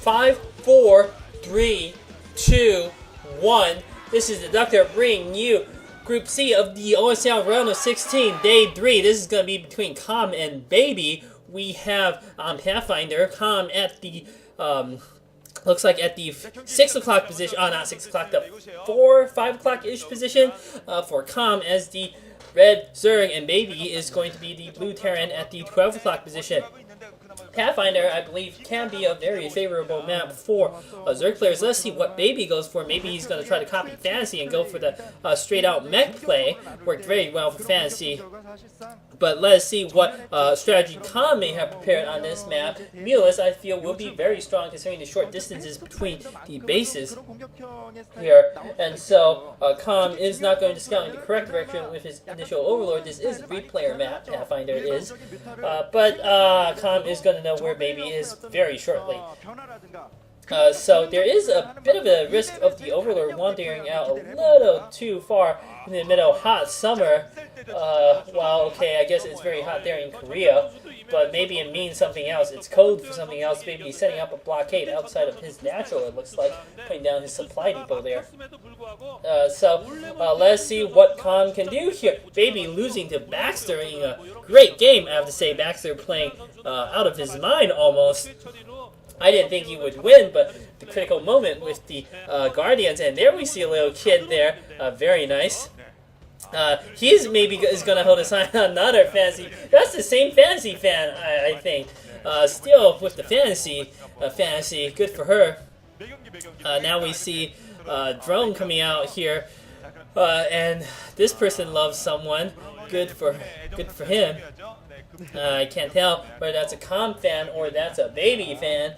5, 4, 3, 2, 1. This is Deducter bringing you Group C of the OSL Ro16, Day 3. This is going to be between Com and Baby. We have Pathfinder, Com at the, looks like at the 6 o'clock position, not 6 o'clock, the 5 o'clock-ish position for Com, as the red Zerg, and Baby is going to be the blue Terran at the 12 o'clock position. Pathfinder, I believe, can be a very favorable map for Zerg players. Let's see what Baby goes for. Maybe he's going to try to copy Fantasy and go for the straight-out mech play. Worked very well for Fantasy. But let's see what strategy Com may have prepared on this map. Mulus, I feel, will be very strong considering the short distances between the bases here. And so Com is not going to scout in the correct direction with his initial Overlord. This is a 3-player map, Pathfinder is. But Com is going to know where Baby is very shortly. So there is a bit of a risk of the Overlord wandering out a little too far in the middle of hot summer. Well, okay, I guess it's very hot there in Korea, but maybe it means something else. It's code for something else. Maybe he's setting up a blockade outside of his natural, it looks like, putting down his supply depot there. Let's see what Com can do here. Baby losing to Baxter in a great game, I have to say. Baxter playing out of his mind almost. I didn't think he would win, but the critical moment with the Guardians, and there we see a little kid there, very nice. He's maybe is going to hold a sign on another Fantasy. That's the same Fantasy fan, I think. Still with the Fantasy, good for her. Now we see Drone coming out here, and this person loves someone. Good for him. I can't tell whether that's a Com fan or that's a Baby fan.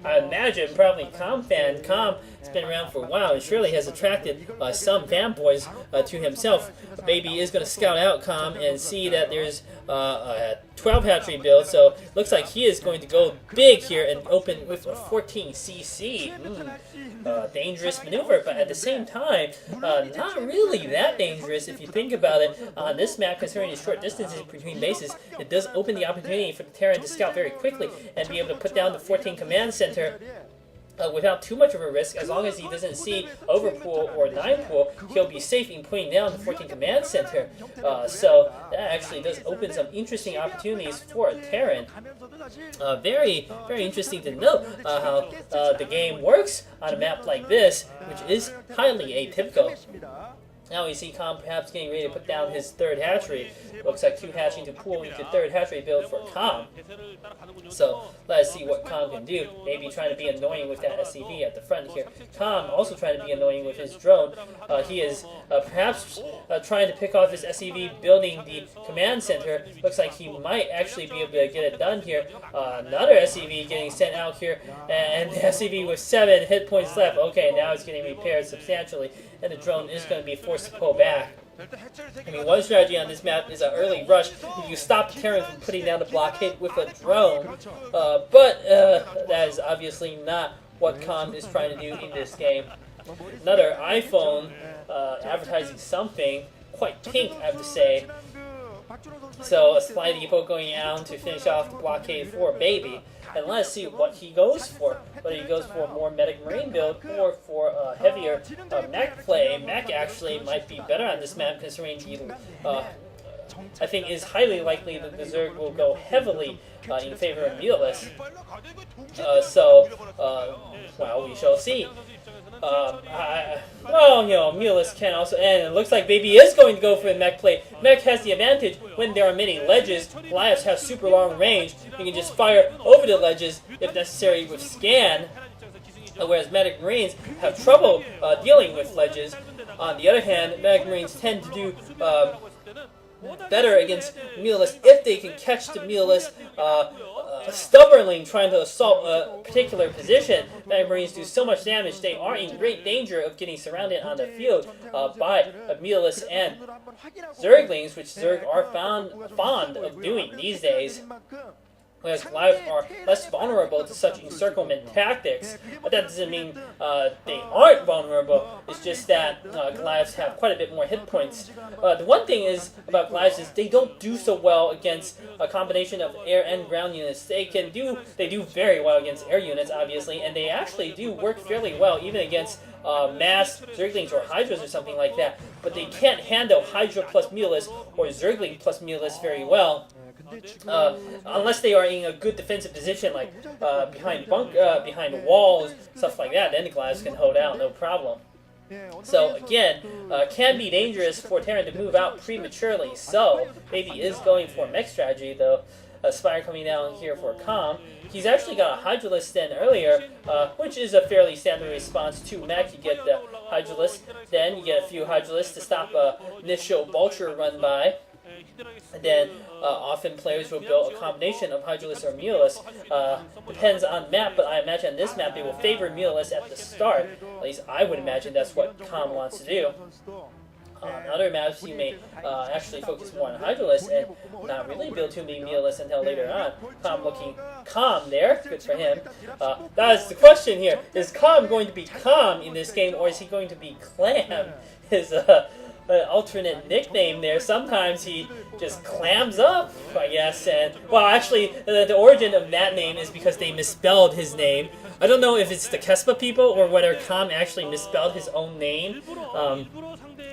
I imagine probably Com fan. Com has been around for a while and surely has attracted some fanboys to himself. Baby is going to scout out Com and see that there's a 12 hatchery build, so looks like he is going to go big here and open with a 14cc. Dangerous maneuver, but at the same time, not really that dangerous if you think about it. On this map, considering the short distances between bases, it does open the opportunity for the Terran to scout very quickly and be able to put down the 14 command center without too much of a risk. As long as he doesn't see Overpool or 9-pool, he'll be safe in putting down the 14 command center. So that actually does open some interesting opportunities for a Terran. Very interesting to note how the game works on a map like this, which is highly atypical. Now we see Com perhaps getting ready to put down his 3rd hatchery. Looks like 2 hatching to pool into 3rd hatchery build for Com. So let's see what Com can do. Maybe trying to be annoying with that SCV at the front here. Com also trying to be annoying with his drone. He is perhaps trying to pick off his SCV building the command center. Looks like he might actually be able to get it done here. Another SCV getting sent out here, and the SCV with 7 hit points left. Okay, now it's getting repaired substantially, and the drone is going to be forced to pull back. I mean, one strategy on this map is an early rush. You stop the Terran from putting down the blockade with a drone, but that is obviously not what Com is trying to do in this game. Another iPhone advertising something, quite pink, I have to say. So a supply depot going out to finish off the blockade for Baby. And let's see what he goes for. Whether he goes for a more medic marine build or for a heavier mech play. Mech actually might be better on this map considering the I think it is highly likely that the Zerg will go heavily in favor of Mulus. Well, we shall see. Well, you know, Mulus can also, and it looks like Baby is going to go for the mech play. Mech has the advantage when there are many ledges. Goliaths have super long range. You can just fire over the ledges if necessary with scan, whereas medic marines have trouble dealing with ledges. On the other hand, medic marines tend to do better against Mulus if they can catch the Mulus stubbornly trying to assault a particular position. Medic marines do so much damage, they are in great danger of getting surrounded on the field by Mulus and Zerglings, which Zerg are fond of doing these days. whereas Goliaths are less vulnerable to such encirclement tactics. But that doesn't mean they aren't vulnerable. It's just that Goliaths have quite a bit more hit points. The one thing is about Goliaths is they don't do so well against a combination of air and ground units. They do very well against air units, obviously, and they actually do work fairly well even against mass Zerglings or Hydras or something like that. But they can't handle Hydra plus Mulus or Zergling plus Mulus very well. Unless they are in a good defensive position, like behind walls, stuff like that, then the Goliaths can hold out, no problem. So again, can be dangerous for Terran to move out prematurely. So Baby is going for mech strategy, though. Spire coming down here for Calm. He's actually got a Hydralisk then earlier, which is a fairly standard response to mech. You get the Hydralisk, then you get a few Hydralisks to stop a initial Vulture run by. And then often players will build a combination of Hydralisk or Mulus. Depends on map, but I imagine on this map they will favor Mulus at the start. At least I would imagine that's what Calm wants to do. On other maps, you may actually focus more on Hydralisk and not really build too many Mulus until later on. Calm looking calm there. Good for him. That is the question here. Is Calm going to be calm in this game, or is he going to be Clam? His alternate nickname there. Sometimes he just clams up, I guess. And well, actually, the origin of that name is because they misspelled his name. I don't know if it's the Kespa people or whether Calm actually misspelled his own name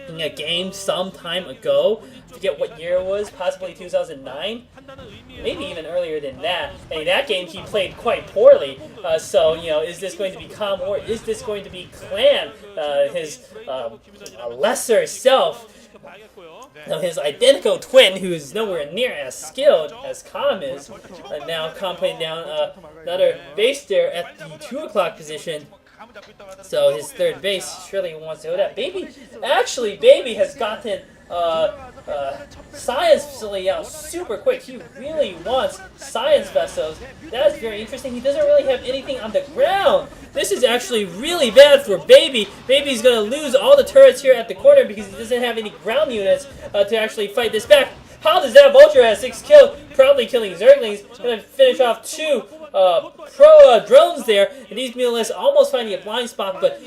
in a game some time ago. I forget what year it was, possibly 2009, maybe even earlier than that. And in that game, he played quite poorly. So, you know, is this going to be Calm or is this going to be Clan, his lesser self? Now his identical twin, who is nowhere near as skilled as Calm is, now Calm putting down another base there at the 2 o'clock position. So his third base surely wants to hold that. Baby has gotten Science Facility out super quick. He really wants Science Vessels. That is very interesting. He doesn't really have anything on the ground. This is actually really bad for Baby. Baby's going to lose all the turrets here at the corner because he doesn't have any ground units to actually fight this back. How does that Vulture have 6 kills? Probably killing Zerglings. Going to finish off 2 drones there, and these Mulus almost finding a blind spot, but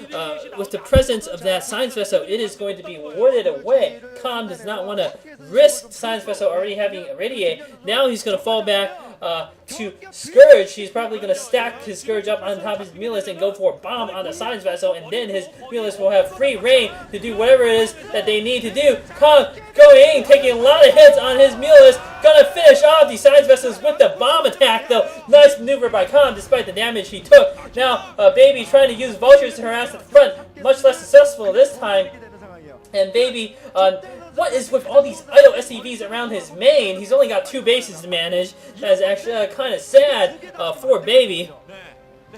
with the presence of that Science Vessel, it is going to be warded away. Calm does not want to risk Science Vessel already having irradiate. Now he's going to fall back to Scourge. He's probably going to stack his Scourge up on top of his Mulus and go for a bomb on the Science Vessel, and then his Mulus will have free reign to do whatever it is that they need to do. Calm going in, taking a lot of hits on his Mulus, gonna finish off the Science Vessels with the bomb attack though. Nice maneuver by Calm despite the damage he took. Now Baby trying to use Vultures to harass at the front, much less successful this time. And Baby, what is with all these idle SCVs around his main? He's only got 2 bases to manage. That is actually kind of sad for Baby.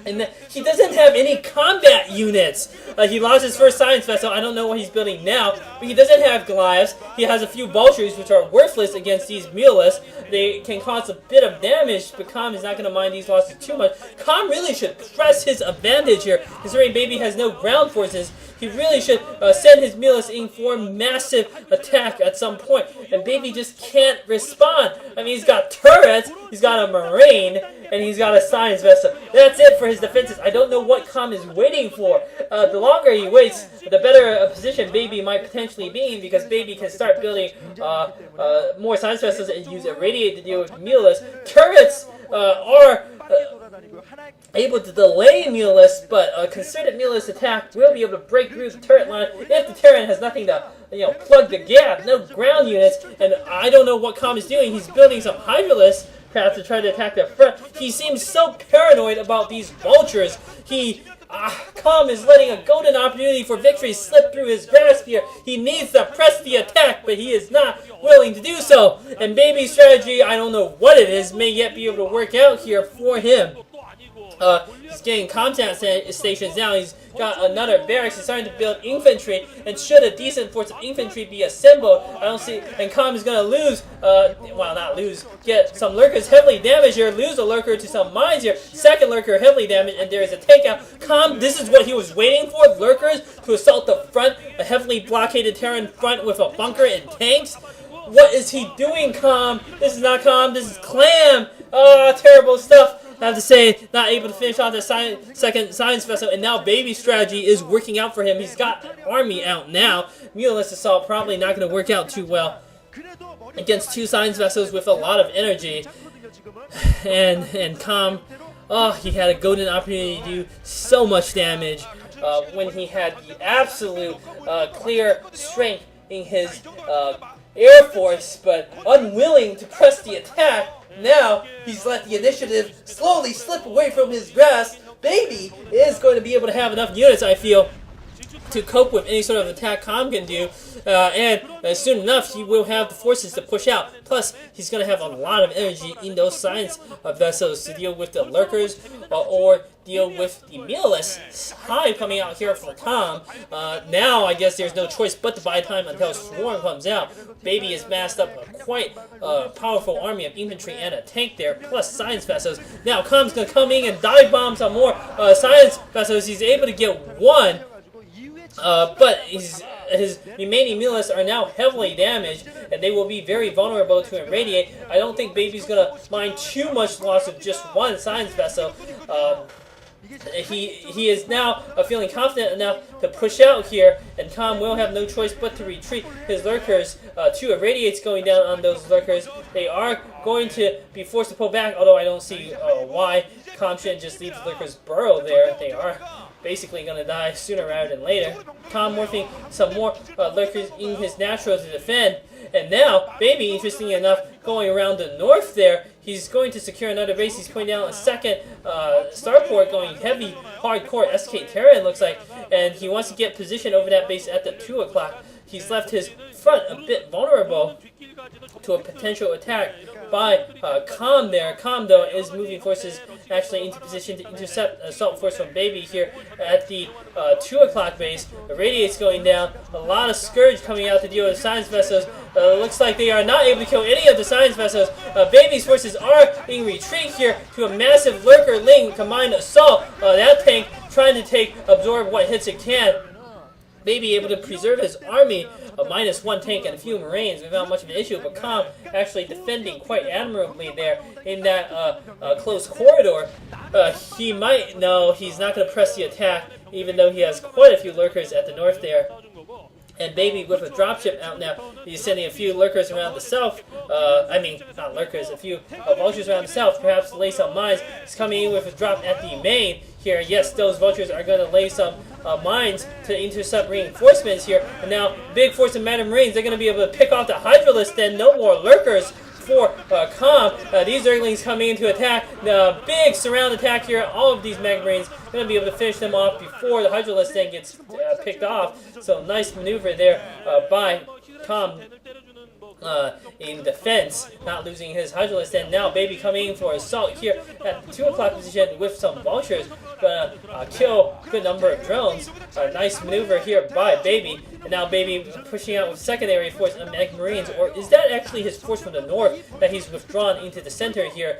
And he doesn't have any combat units. He lost his first Science Vessel. I don't know what he's building now. But he doesn't have Goliaths. He has a few Vultures, which are worthless against these Mulus. They can cause a bit of damage, but Calm is not going to mind these losses too much. Calm really should press his advantage here, considering Baby has no ground forces. He really should send his Mulus in for massive attack at some point. And Baby just can't respond. I mean, he's got turrets, he's got a Marine, and he's got a Science Vessel. That's it for his defenses. I don't know what Calm is waiting for. The longer he waits, the better position Baby might potentially be in, because Baby can start building more Science Vessels and use Irradiate to deal with Mulus. Turrets are able to delay Mulus, but a concerted Mulus attack will be able to break through the turret line if the Terran has nothing to, plug the gap. No ground units, and I don't know what Calm is doing. He's building some Hydralisks perhaps to try to attack the front. He seems so paranoid about these Vultures. Calm is letting a golden opportunity for victory slip through his grasp here. He needs to press the attack, but he is not willing to do so. And Baby's strategy, I don't know what it is, may yet be able to work out here for him. He's getting contact stations now. He's got another barracks. He's starting to build infantry, and should a decent force of infantry be assembled, I don't see. And Calm is going to lose. Well, not lose. Get some lurkers heavily damaged here. Lose a lurker to some mines here. Second lurker heavily damaged, and there is a takeout. Calm, this is what he was waiting for. Lurkers to assault the front, a heavily blockaded Terran front with a bunker and tanks. What is he doing, Calm? This is not Calm, this is Clam! Oh, terrible stuff. I have to say, not able to finish off the second science vessel, and now Baby's strategy is working out for him. He's got an army out now. Muleless Assault probably not going to work out too well against two science vessels with a lot of energy. And Calm, oh, he had a golden opportunity to do so much damage when he had the absolute clear strength in his Air Force, but unwilling to press the attack. Now, he's let the initiative slowly slip away from his grasp. Baby is going to be able to have enough units, I feel, to cope with any sort of attack Calm can do. And soon enough, he will have the forces to push out. Plus, he's going to have a lot of energy in those science vessels to deal with the lurkers or deal with the meatless hive coming out here for Calm. Now, I guess there's no choice but to buy time until Swarm comes out. Baby has massed up a quite powerful army of infantry and a tank there, plus science vessels. Now, Calm's going to come in and dive bomb some more science vessels. He's able to get one. But his remaining meatless are now heavily damaged, and they will be very vulnerable to irradiate. I don't think Baby's gonna mind too much loss of just one science vessel. He is now feeling confident enough to push out here, and Calm will have no choice but to retreat his lurkers. Two irradiates going down on those lurkers. They are going to be forced to pull back, although I don't see why Calm shouldn't just leave the lurkers burrow there. They are basically going to die sooner rather than later. Calm morphing some more lurkers in his natural to defend. And now, Baby, interesting enough, going around the north there, he's going to secure another base. He's putting down a second starport, going heavy, hardcore SK Terran, looks like. And he wants to get position over that base at the 2 o'clock. He's left his front a bit vulnerable to a potential attack by Calm there. Calm, though, is moving forces actually into position to intercept assault force from Baby here at the 2 o'clock base. The radiate's going down. A lot of Scourge coming out to deal with science vessels. Looks like they are not able to kill any of the science vessels. Baby's forces are in retreat here to a massive Lurker Ling combined assault. That tank trying to absorb what hits it can. Baby able to preserve his army of -1 tank and a few Marines without much of an issue, but Calm actually defending quite admirably there in that close corridor. He might know he's not going to press the attack, even though he has quite a few lurkers at the north there. And Baby with a dropship out now, he's sending a few lurkers around the south. I mean, not lurkers, a few vultures around the south, perhaps to lay some mines. He's coming in with a drop at the main here. Yes, those vultures are going to lay some mines to intercept reinforcements here. And now, big force of Madam Marines, they're going to be able to pick off the Hydralisk, then no more lurkers for Calm. These Zerglings coming in to attack. The big surround attack here. All of these Mag Marines going to be able to finish them off before the Hydralisk then gets picked off. So nice maneuver there by Calm in defense, not losing his Hydralisk. And now Baby coming in for assault here at the 2 o'clock position with some vultures. Gonna kill a good number of drones. Nice maneuver here by Baby. And now Baby pushing out with secondary force of Mag Marines, or is that actually his force from the north that he's withdrawn into the center here?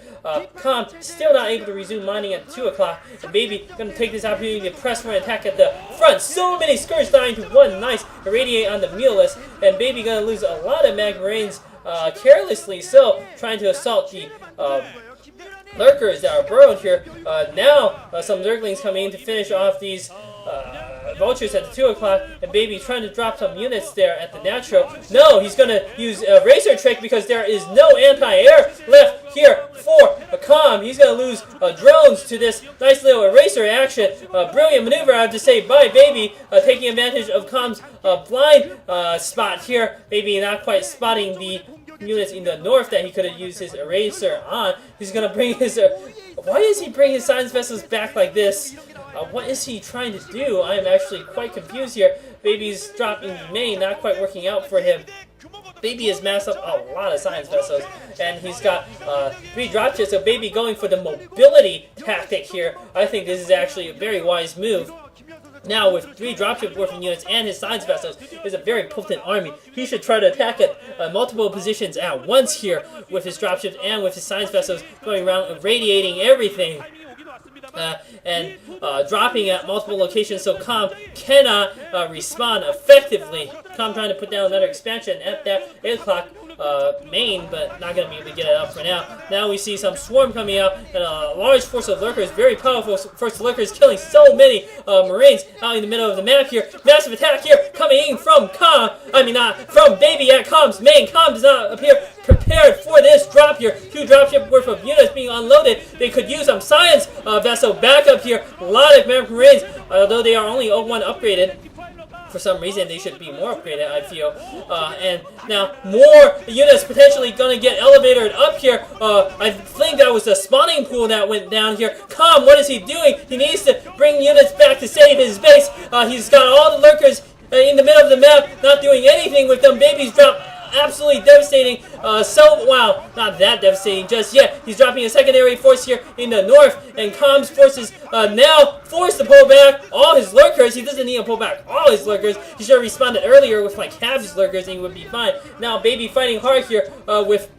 Calm still not able to resume mining at 2 o'clock, and Baby gonna take this opportunity to press for an attack at the front. So many Scourge dying to one nice irradiate on the meatless, and Baby gonna lose a lot of Mag Marines carelessly so, trying to assault the lurkers that are burrowed here. Now some Zerglings coming in to finish off these vultures at the 2 o'clock, and Baby trying to drop some units there at the natural. No, he's going to use a Racer Trick because there is no anti-air left here for Calm. He's going to lose drones to this nice little eraser action. Brilliant maneuver, I have to say, by Baby, taking advantage of Calm's blind spot here. Baby not quite spotting the units in the north that he could have used his eraser on. He's going to bring his... why does he bring his science vessels back like this? What is he trying to do? I am actually quite confused here. Baby's dropping main, not quite working out for him. Baby has massed up a lot of science vessels, and he's got 3 dropships, so Baby going for the mobility tactic here. I think this is actually a very wise move. Now, with 3 dropship working units and his science vessels, is a very potent army. He should try to attack at multiple positions at once here with his dropships and with his science vessels going around irradiating everything. And dropping at multiple locations so Calm cannot respond effectively. Calm trying to put down another expansion at that 8 o'clock. main, but not going to be able to get it up for now. Now we see some swarm coming out, and a large force of lurkers, very powerful force of lurkers, killing so many Marines out in the middle of the map here. Massive attack here coming in from from Baby at Com's main. Com does not appear prepared for this drop here. 2 dropship worth of units being unloaded. They could use some science vessel backup here. A lot of American Marines, although they are only 01 upgraded. For some reason, they should be more upgraded, I feel. And now, more units potentially going to get elevated up here. I think that was the spawning pool that went down here. Com, what is he doing? He needs to bring units back to save his base. He's got all the lurkers in the middle of the map, not doing anything with them. Babies drop. Absolutely devastating. Wow, not that devastating just yet. He's dropping a secondary force here in the north, and Com's forces now forced to pull back all his lurkers. He doesn't need to pull back all his lurkers. He should have responded earlier with like half his lurkers, and he would be fine. Now, Baby fighting hard here with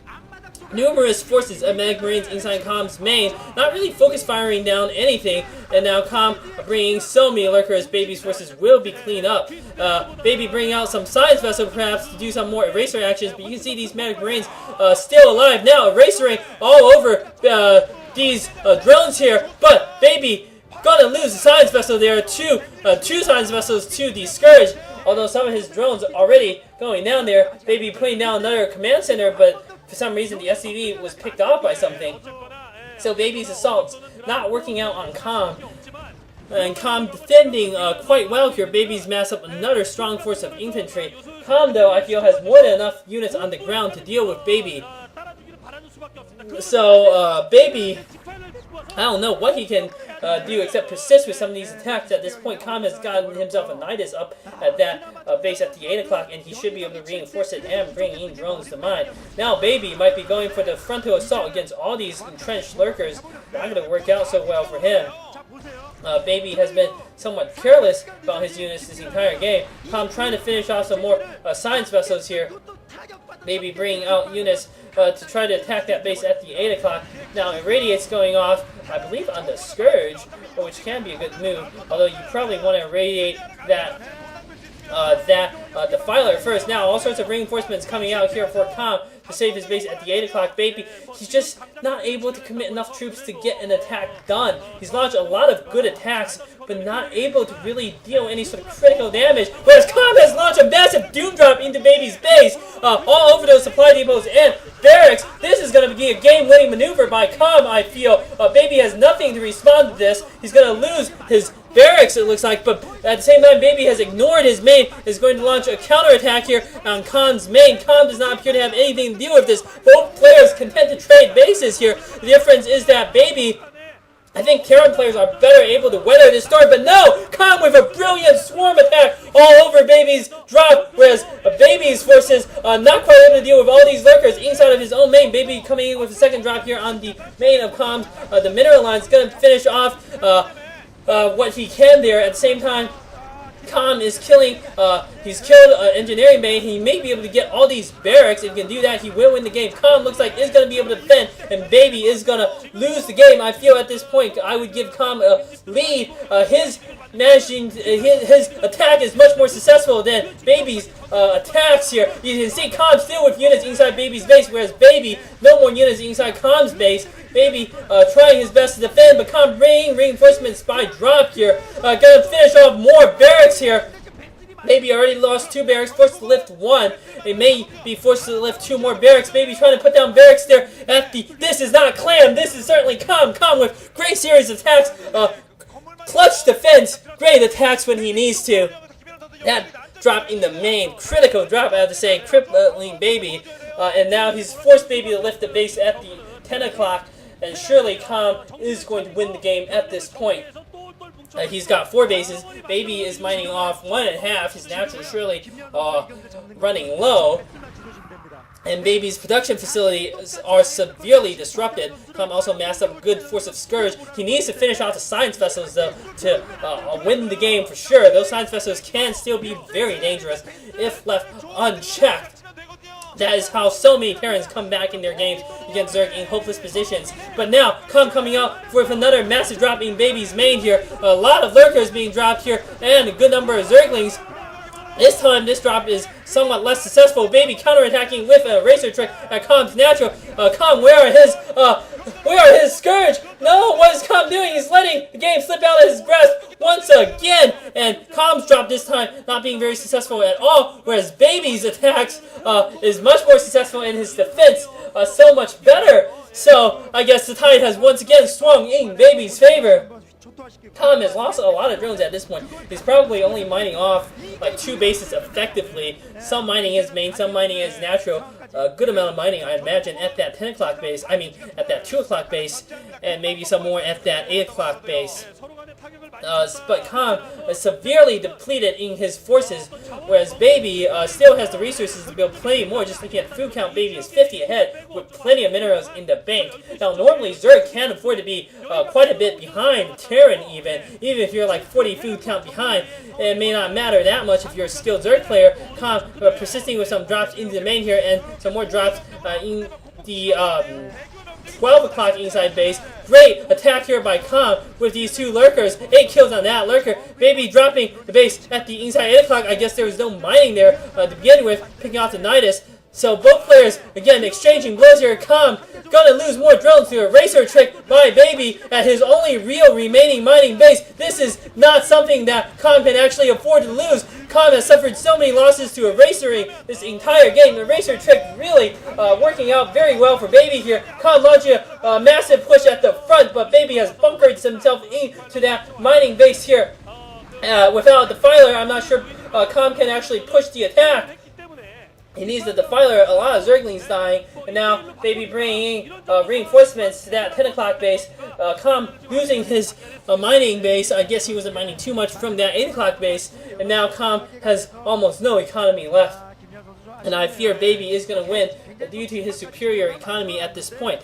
numerous forces of Mag Marines inside Com's main, not really focus firing down anything, and now Com bringing so many lurkers. Baby's forces will be cleaned up. Baby bringing out some science vessel perhaps to do some more eraser actions, but you can see these Mag Marines still alive now, erasering all over these drones here, but Baby gonna lose the science vessel there. Two science vessels to the Scourge, although some of his drones already going down there. Baby putting down another command center, but for some reason, the SCV was picked off by something. So Baby's assaults not working out on Com. And Com defending quite well here. Baby's massed up another strong force of infantry. Com, though, I feel has more than enough units on the ground to deal with Baby. So, Baby, I don't know what he can do except persist with some of these attacks. At this point, Com has gotten himself a Nidus up at that base at the 8 o'clock, and he should be able to reinforce it and bring in drones to mine. Now, Baby might be going for the frontal assault against all these entrenched lurkers. Not going to work out so well for him. Baby has been somewhat careless about his units this entire game. Com trying to finish off some more science vessels here. Baby bringing out units to try to attack that base at the 8 o'clock. Now, Irradiate's going off, I believe, on the Scourge, which can be a good move, although you probably want to irradiate that Defiler first. Now, all sorts of reinforcements coming out here for Com to save his base at the 8 o'clock. Baby, he's just not able to commit enough troops to get an attack done. He's launched a lot of good attacks, but not able to really deal any sort of critical damage. Whereas Com has launched a massive doom drop into Baby's base, all over those supply depots and barracks. This is going to be a game-winning maneuver by Com, I feel. Baby has nothing to respond to this. He's going to lose his barracks, it looks like, but at the same time, Baby has ignored his main, is going to launch a counterattack here on Com's main. Com does not appear to have anything to do with this. Both players content to trade bases here. The difference is that Baby, I think Karen players are better able to weather this storm, but no! Com with a brilliant swarm attack all over Baby's drop, whereas Baby's forces not quite able to deal with all these lurkers inside of his own main. Baby coming in with a second drop here on the main of Com's. The mineral line is going to finish off what he can there. At the same time, Com is killing, he's killed engineering bay. He may be able to get all these barracks. If he can do that, he will win the game. Com looks like is going to be able to defend, and Baby is going to lose the game. I feel at this point, I would give Com a lead. His attack is much more successful than Baby's attacks here. You can see Com still with units inside Baby's base, whereas Baby, no more units inside Com's base. Baby trying his best to defend, but Com bringing reinforcements by drop here. Gonna finish off more barracks here. Baby already lost 2 barracks, forced to lift 1. They may be forced to lift 2 more barracks. Baby trying to put down barracks there at the... This is not Clam, this is certainly Com. Com with great series of attacks. Clutch defense, great attacks when he needs to. That drop in the main, critical drop, I have to say, crippling Baby. And now he's forced Baby to lift the base at the 10 o'clock. And surely Com is going to win the game at this point. He's got 4 bases. Baby is mining off 1.5. He's naturally surely running low. And Baby's production facilities are severely disrupted. Com also massed up a good force of Scourge. He needs to finish off the science vessels, though, to win the game for sure. Those science vessels can still be very dangerous if left unchecked. That is how so many Terrans come back in their games against Zerg in hopeless positions. But now, Com coming out with another massive drop in Baby's main here. A lot of lurkers being dropped here, and a good number of Zerglings. This time, this drop is somewhat less successful. Baby counterattacking with a Eraser trick at Calm's natural. Calm, where are his Scourge? No, what is Calm doing? He's letting the game slip out of his grasp once again, and Calm's drop this time not being very successful at all, whereas Baby's attacks is much more successful in his defense, so much better. So I guess the tide has once again swung in Baby's favor. Calm has lost a lot of drones at this point. He's probably only mining off like 2 bases effectively. Some mining his main, some mining his natural. A good amount of mining, I imagine, at that 10 o'clock base. I mean, at that 2 o'clock base, and maybe some more at that 8 o'clock base. But Calm is severely depleted in his forces, whereas Baby still has the resources to build plenty more. Just looking at food count, Baby is 50 ahead with plenty of minerals in the bank. Now, normally Zerg can afford to be quite a bit behind Terran even if you're like 40 food count behind. It may not matter that much if you're a skilled Zerg player. Calm persisting with some drops into the main here and some more drops in the 12 o'clock inside base. Great attack here by Calm with these 2 lurkers. 8 kills on that lurker. Baby dropping the base at the inside 8 o'clock. I guess there was no mining there to begin with, picking off the Nidus. So both players, again, exchanging blows here. Calm gonna lose more drones through a Eraser trick by Baby at his only real remaining mining base. This is not something that Calm can actually afford to lose. Calm has suffered so many losses to Erasering this entire game. The Eraser trick really working out very well for Baby here. Calm launching a massive push at the front, but Baby has bunkered himself into that mining base here. Without a Defiler, I'm not sure Calm can actually push the attack. He needs the Defiler, a lot of Zerglings dying, and now Baby bringing reinforcements to that 10 o'clock base. Calm losing his mining base. I guess he wasn't mining too much from that 8 o'clock base, and now Calm has almost no economy left. And I fear Baby is going to win due to his superior economy at this point.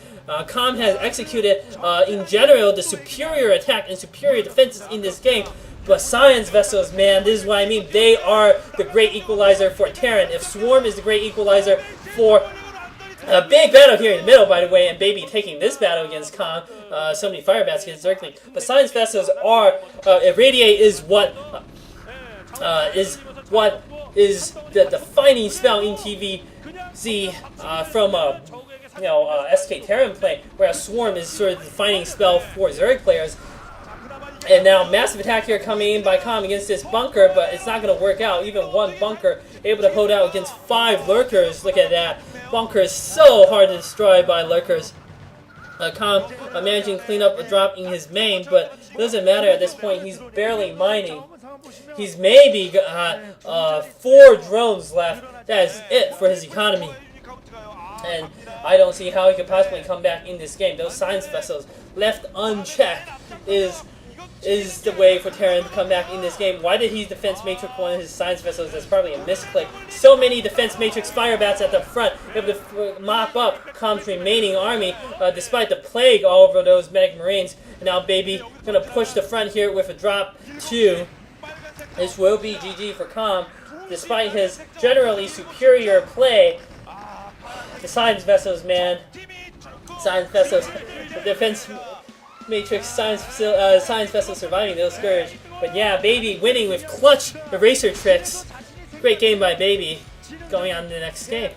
Calm has executed, in general, the superior attack and superior defenses in this game. But Science Vessels, man, this is what I mean. They are the great equalizer for Terran. If Swarm is the great equalizer for a big battle here in the middle, by the way, and Baby taking this battle against Calm, so many fire bats against Zergling. But Science Vessels are, Irradiate is what is the defining spell in TVZ from SK Terran play, whereas Swarm is sort of the defining spell for Zerg players. And now massive attack here coming in by Calm against this bunker, but it's not going to work out. Even 1 bunker able to hold out against 5 lurkers. Look at that. Bunker is so hard to destroy by lurkers. Calm managing to clean up a drop in his main, but it doesn't matter at this point. He's barely mining. He's maybe got 4 drones left. That is it for his economy. And I don't see how he could possibly come back in this game. Those Science Vessels left unchecked is the way for Terran to come back in this game. Why did he defense matrix one of his Science Vessels? That's probably a misclick. So many defense matrix fire bats at the front, able to mop up Calm's remaining army, despite the plague all over those medic marines. And now Baby gonna push the front here with a drop 2. This will be GG for Calm, despite his generally superior play. The Science Vessels, man. Science Vessels, the defense matrix Science Vessel surviving those Scourge. But yeah, Baby winning with clutch Eraser tricks. Great game by Baby. Going on to the next game.